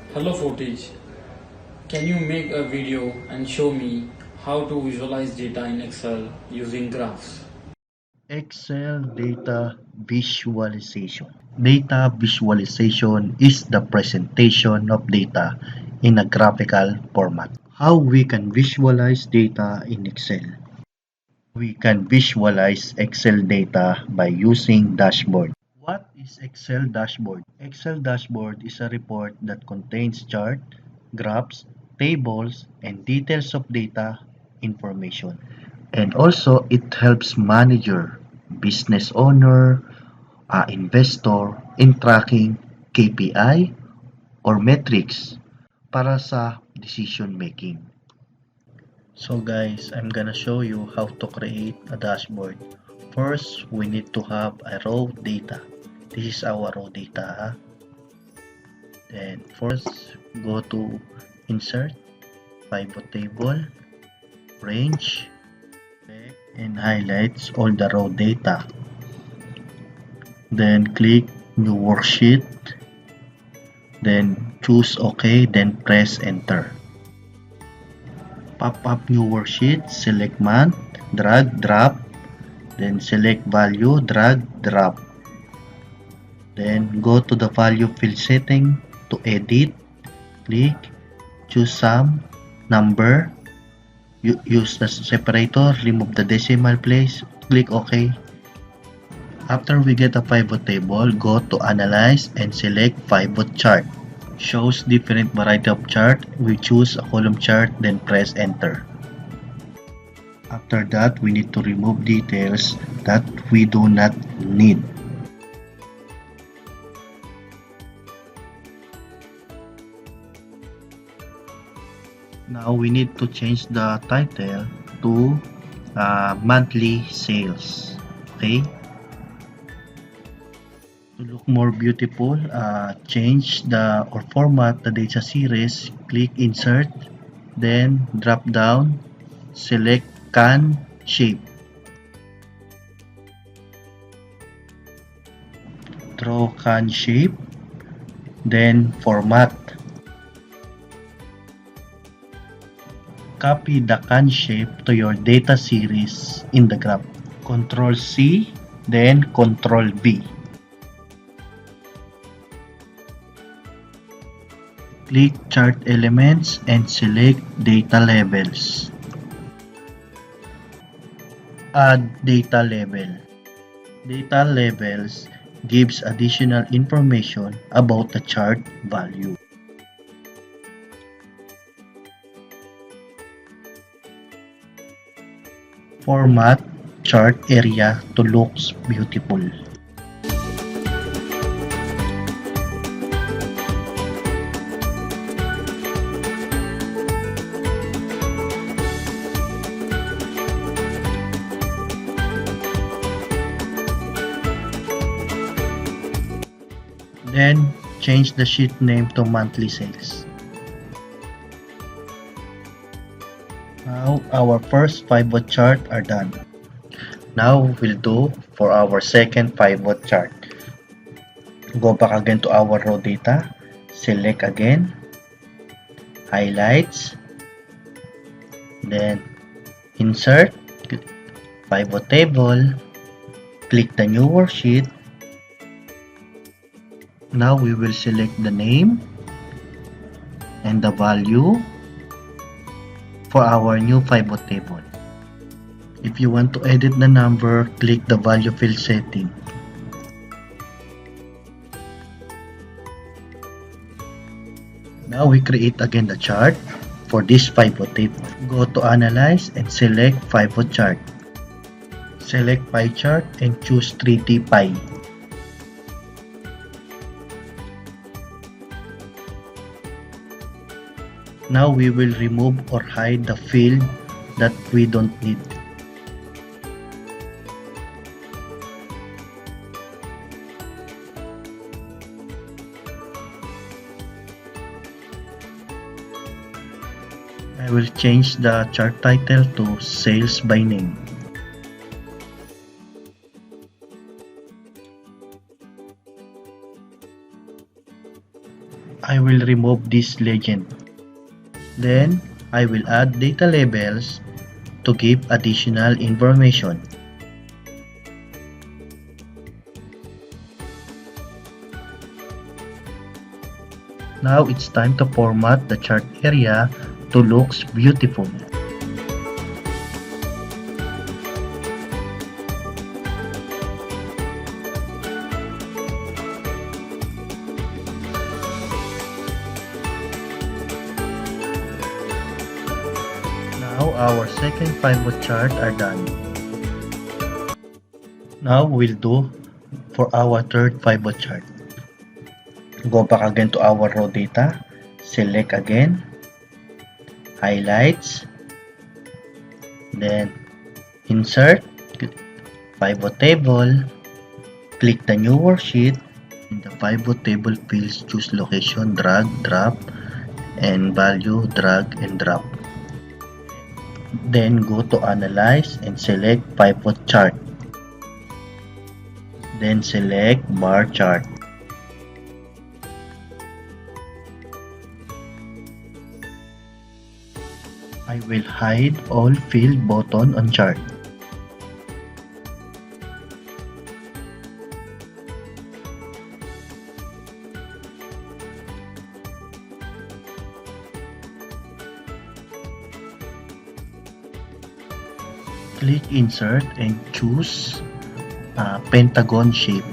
Hello Footage, can you make a video and show me how to visualize data in Excel using graphs? Excel data visualization. Data visualization is the presentation of data in a graphical format. How we can visualize data in Excel? We can visualize Excel data by using dashboard. What is Excel dashboard? Excel dashboard is a report that contains chart, graphs, tables, and details of data information. And also it helps manager, business owner, investor in tracking KPI or metrics para sa decision making. So guys, I'm gonna show you how to create a dashboard. First, we need to have a raw data. This is our raw data. Then first, go to insert, pivot table, range, and highlights all the raw data. Then click new worksheet. Then choose OK, then press enter. Pop up new worksheet, select month, drag, drop, then select value, drag, drop. Then go to the value field setting to edit, click, choose sum, number, use the separator, remove the decimal place, click OK. After we get a pivot table, go to analyze and select pivot chart. Shows different variety of chart. We choose a column chart, then press enter. After that, we need to remove details that we do not need. Now we need to change the title to monthly sales. Okay. To look more beautiful, change the or format the data series, click insert, then drop down, select can shape. Draw can shape, then format. Copy the can shape to your data series in the graph. Ctrl C, then Ctrl V. Click chart elements and select data levels. Add data level. Data levels gives additional information about the chart value. Format chart area to looks beautiful. Then change the sheet name to monthly sales. Now our first pivot chart are done. Now we'll do for our second pivot chart. Go back again to our raw data, select again, highlights, then insert, pivot table, click the new worksheet. Now we will select the name and the value for our new pivot table. If you want to edit the number, click the value field setting. Now we create again the chart for this pivot table. Go to analyze and select pivot chart. Select pie chart and choose 3D pie. Now we will remove or hide the field that we don't need. I will change the chart title to Sales by Name. I will remove this legend. Then, I will add data labels to give additional information. Now it's time to format the chart area to look beautiful. Now our second pivot chart are done. Now we'll do for our third pivot chart. Go back again to our raw data, select again, highlights, then insert, pivot table, click the new worksheet. In the pivot table fields, choose location, drag, drop, and value, drag and drop. Then go to analyze and select pivot chart. Then select bar chart. I will hide all field button on chart. Click insert and choose pentagon shape.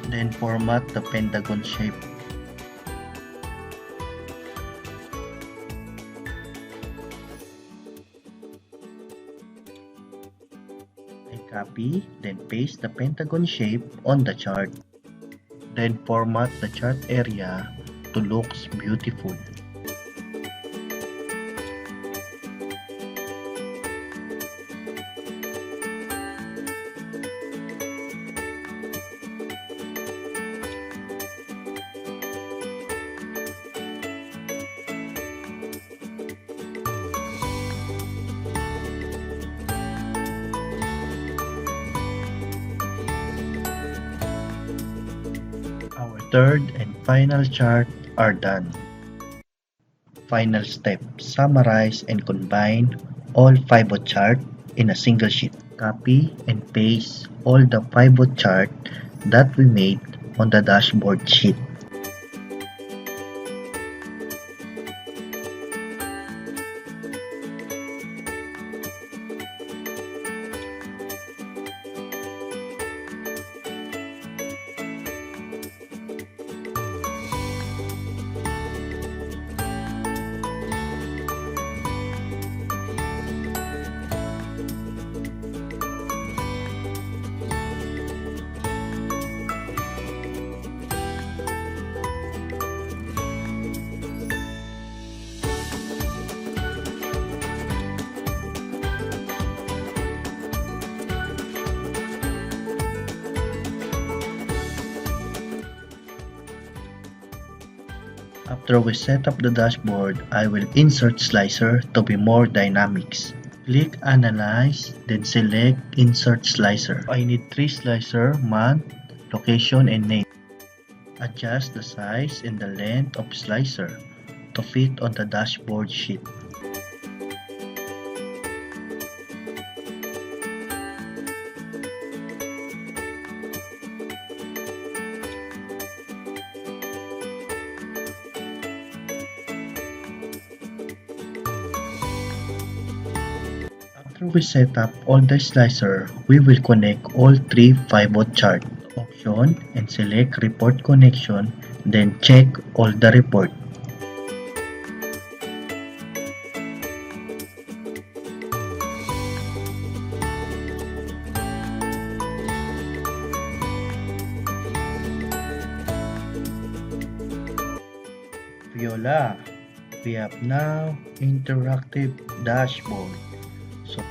Then format the pentagon shape. I copy, then paste the pentagon shape on the chart. Then format the chart area to look beautiful. Our third and final chart are done. Final step, summarize and combine all pivot chart in a single sheet. Copy and paste all the pivot chart that we made on the dashboard sheet. After we set up the dashboard, I will insert slicer to be more dynamics. Click Analyze, then select Insert Slicer. I need 3 slicer, month, location, and name. Adjust the size and the length of slicer to fit on the dashboard sheet. After we set up all the slicer, we will connect all 3 pivot chart. Option and select report connection, then check all the report. Voila! We have now interactive dashboard. So